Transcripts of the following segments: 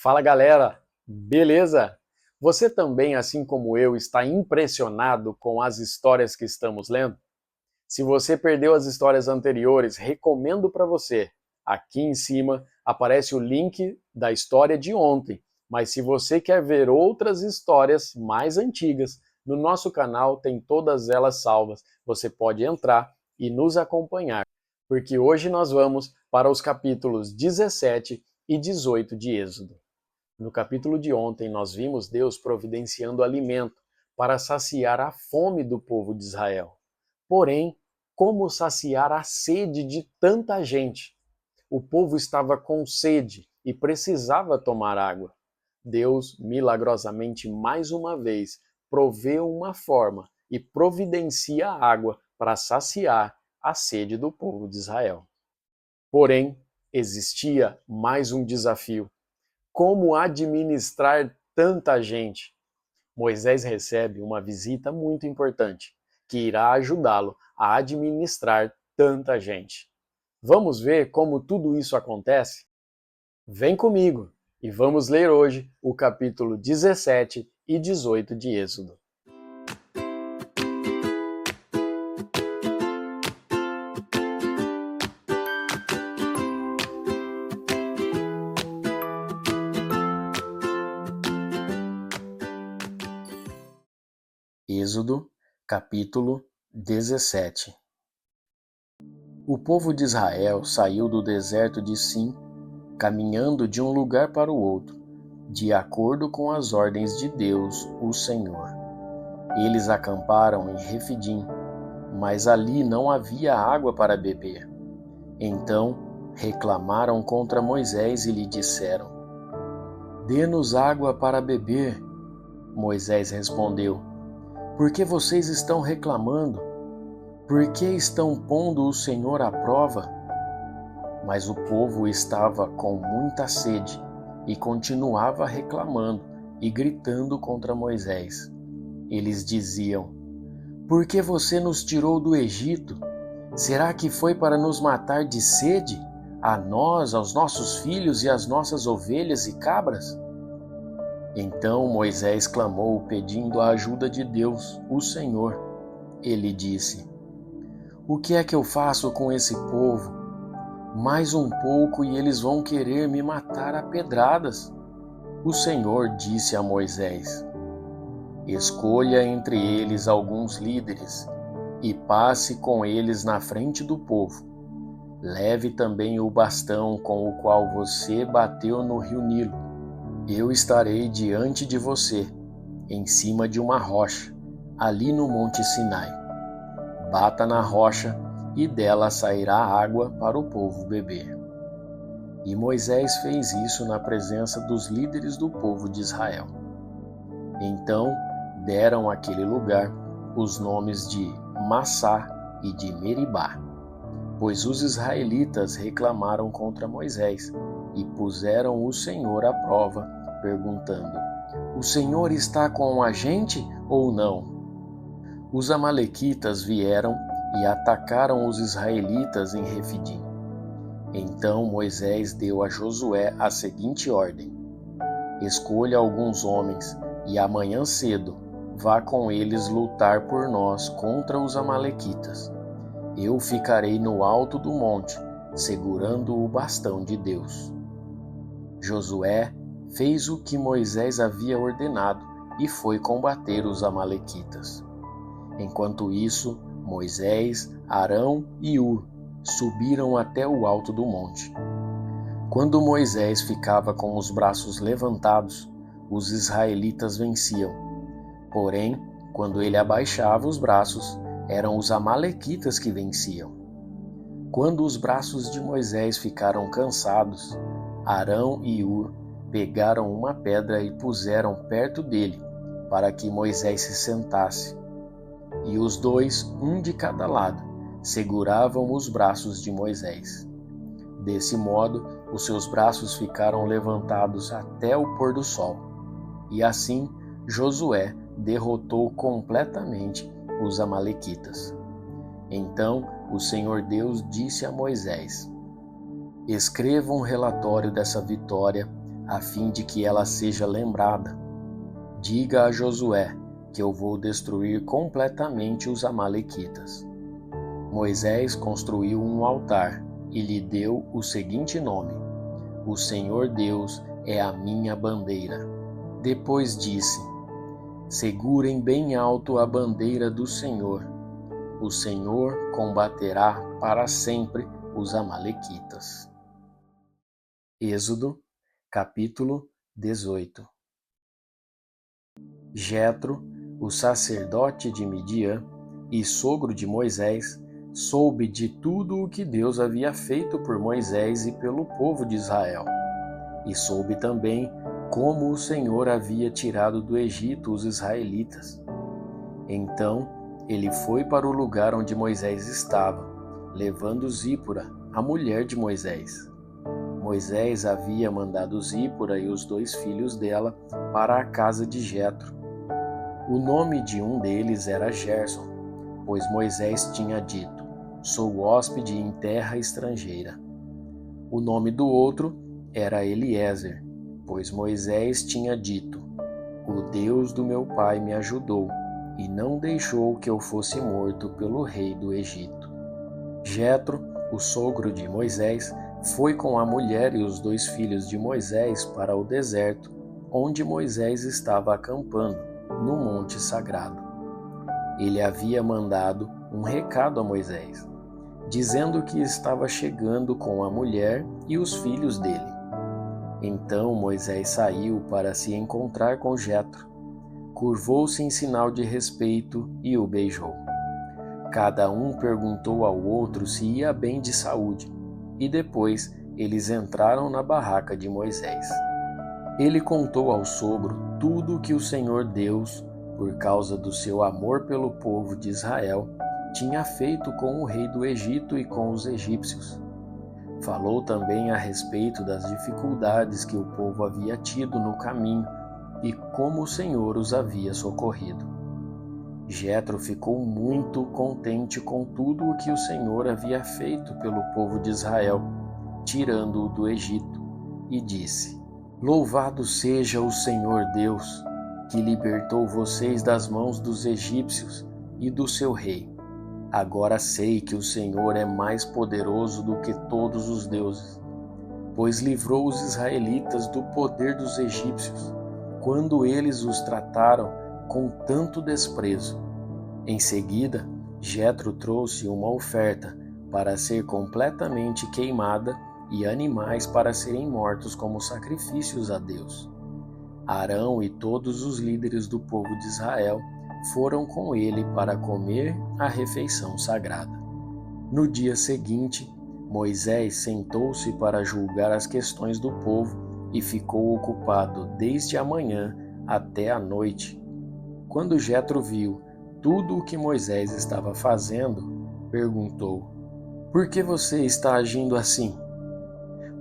Fala galera, beleza? Você também, assim como eu, está impressionado com as histórias que estamos lendo? Se você perdeu as histórias anteriores, recomendo para você. Aqui em cima aparece o link da história de ontem, mas se você quer ver outras histórias mais antigas, no nosso canal tem todas elas salvas. Você pode entrar e nos acompanhar, porque hoje nós vamos para os capítulos 17 e 18 de Êxodo. No capítulo de ontem, nós vimos Deus providenciando alimento para saciar a fome do povo de Israel. Porém, como saciar a sede de tanta gente? O povo estava com sede e precisava tomar água. Deus, milagrosamente, mais uma vez, provê uma forma e providencia a água para saciar a sede do povo de Israel. Porém, existia mais um desafio: como administrar tanta gente? Moisés recebe uma visita muito importante, que irá ajudá-lo a administrar tanta gente. Vamos ver como tudo isso acontece? Vem comigo e vamos ler hoje o capítulo 17 e 18 de Êxodo. Êxodo, capítulo 17. O povo de Israel saiu do deserto de Sim, caminhando de um lugar para o outro, de acordo com as ordens de Deus, o Senhor. Eles acamparam em Refidim, mas ali não havia água para beber. Então reclamaram contra Moisés e lhe disseram: Dê-nos água para beber. Moisés respondeu: Por que vocês estão reclamando? Por que estão pondo o Senhor à prova? Mas o povo estava com muita sede e continuava reclamando e gritando contra Moisés. Eles diziam: Por que você nos tirou do Egito? Será que foi para nos matar de sede? A nós, aos nossos filhos e às nossas ovelhas e cabras? Então Moisés clamou pedindo a ajuda de Deus, o Senhor. Ele disse: O que é que eu faço com esse povo? Mais um pouco e eles vão querer me matar a pedradas. O Senhor disse a Moisés: Escolha entre eles alguns líderes e passe com eles na frente do povo. Leve também o bastão com o qual você bateu no rio Nilo. Eu estarei diante de você, em cima de uma rocha, ali no Monte Sinai. Bata na rocha e dela sairá água para o povo beber. E Moisés fez isso na presença dos líderes do povo de Israel. Então deram àquele lugar os nomes de Massá e de Meribá, pois os israelitas reclamaram contra Moisés e puseram o Senhor à prova, perguntando: O Senhor está com a gente ou não? Os amalequitas vieram e atacaram os israelitas em Refidim. Então Moisés deu a Josué a seguinte ordem: Escolha alguns homens e amanhã cedo vá com eles lutar por nós contra os amalequitas. Eu ficarei no alto do monte, segurando o bastão de Deus. Josué fez o que Moisés havia ordenado e foi combater os amalequitas. Enquanto isso, Moisés, Arão e Hur subiram até o alto do monte. Quando Moisés ficava com os braços levantados, os israelitas venciam. Porém, quando ele abaixava os braços, eram os amalequitas que venciam. Quando os braços de Moisés ficaram cansados, Arão e Hur pegaram uma pedra e puseram perto dele, para que Moisés se sentasse. E os dois, um de cada lado, seguravam os braços de Moisés. Desse modo, os seus braços ficaram levantados até o pôr do sol. E assim, Josué derrotou completamente os amalequitas. Então, o Senhor Deus disse a Moisés: Escreva um relatório dessa vitória a fim de que ela seja lembrada. Diga a Josué que eu vou destruir completamente os amalequitas. Moisés construiu um altar e lhe deu o seguinte nome: O Senhor Deus é a minha bandeira. Depois disse: Segurem bem alto a bandeira do Senhor. O Senhor combaterá para sempre os amalequitas. Êxodo, capítulo 18. Jetro, o sacerdote de Midian e sogro de Moisés, soube de tudo o que Deus havia feito por Moisés e pelo povo de Israel. E soube também como o Senhor havia tirado do Egito os israelitas. Então ele foi para o lugar onde Moisés estava, levando Zípora, a mulher de Moisés. Moisés havia mandado Zípora e os 2 filhos dela para a casa de Jetro. O nome de um deles era Gerson, pois Moisés tinha dito: Sou hóspede em terra estrangeira. O nome do outro era Eliezer, pois Moisés tinha dito: O Deus do meu pai me ajudou e não deixou que eu fosse morto pelo rei do Egito. Jetro, o sogro de Moisés, foi com a mulher e os 2 filhos de Moisés para o deserto, onde Moisés estava acampando, no monte sagrado. Ele havia mandado um recado a Moisés, dizendo que estava chegando com a mulher e os filhos dele. Então Moisés saiu para se encontrar com Jetro, curvou-se em sinal de respeito e o beijou. Cada um perguntou ao outro se ia bem de saúde, e depois eles entraram na barraca de Moisés. Ele contou ao sogro tudo o que o Senhor Deus, por causa do seu amor pelo povo de Israel, tinha feito com o rei do Egito e com os egípcios. Falou também a respeito das dificuldades que o povo havia tido no caminho e como o Senhor os havia socorrido. Jetro ficou muito contente com tudo o que o Senhor havia feito pelo povo de Israel, tirando-o do Egito, e disse: Louvado seja o Senhor Deus, que libertou vocês das mãos dos egípcios e do seu rei. Agora sei que o Senhor é mais poderoso do que todos os deuses, pois livrou os israelitas do poder dos egípcios, quando eles os trataram com tanto desprezo. Em seguida, Jetro trouxe uma oferta para ser completamente queimada e animais para serem mortos como sacrifícios a Deus. Arão e todos os líderes do povo de Israel foram com ele para comer a refeição sagrada. No dia seguinte, Moisés sentou-se para julgar as questões do povo e ficou ocupado desde a manhã até a noite. Quando Jetro viu tudo o que Moisés estava fazendo, perguntou: Por que você está agindo assim?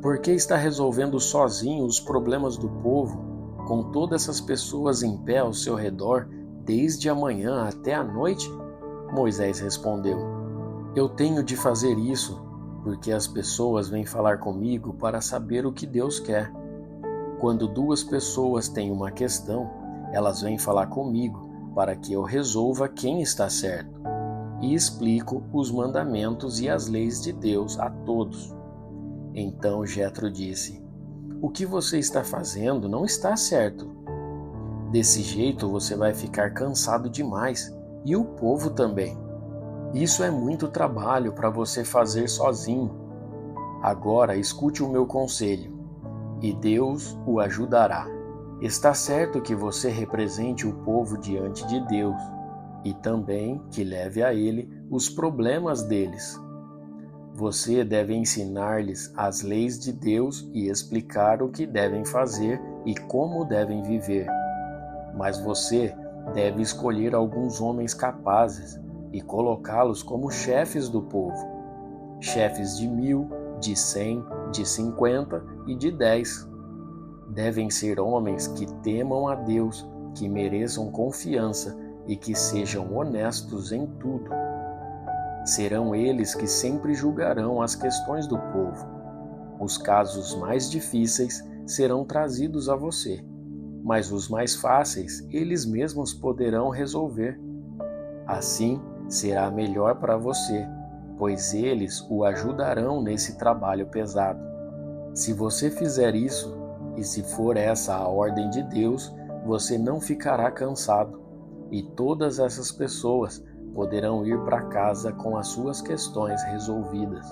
Por que está resolvendo sozinho os problemas do povo, com todas essas pessoas em pé ao seu redor, desde a manhã até a noite? Moisés respondeu: Eu tenho de fazer isso, porque as pessoas vêm falar comigo para saber o que Deus quer. Quando 2 pessoas têm uma questão, elas vêm falar comigo para que eu resolva quem está certo, e explico os mandamentos e as leis de Deus a todos. Então Jetro disse: O que você está fazendo não está certo. Desse jeito você vai ficar cansado demais, e o povo também. Isso é muito trabalho para você fazer sozinho. Agora escute o meu conselho, e Deus o ajudará. Está certo que você represente o povo diante de Deus, e também que leve a ele os problemas deles. Você deve ensinar-lhes as leis de Deus e explicar o que devem fazer e como devem viver. Mas você deve escolher alguns homens capazes e colocá-los como chefes do povo. Chefes de 1.000, de 100, de 50 e de 10. Devem ser homens que temam a Deus, que mereçam confiança e que sejam honestos em tudo. Serão eles que sempre julgarão as questões do povo. Os casos mais difíceis serão trazidos a você, mas os mais fáceis eles mesmos poderão resolver. Assim, será melhor para você, pois eles o ajudarão nesse trabalho pesado. Se você fizer isso, e se for essa a ordem de Deus, você não ficará cansado, e todas essas pessoas poderão ir para casa com as suas questões resolvidas.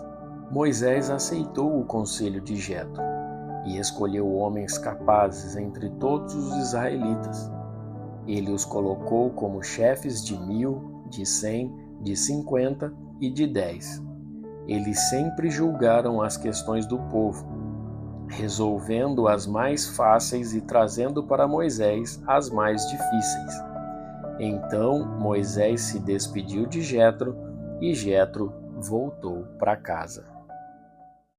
Moisés aceitou o conselho de Jetro e escolheu homens capazes entre todos os israelitas. Ele os colocou como chefes de 1000, de 100, de 50 e de 10. Eles sempre julgaram as questões do povo, resolvendo as mais fáceis e trazendo para Moisés as mais difíceis. Então Moisés se despediu de Jetro e Jetro voltou para casa.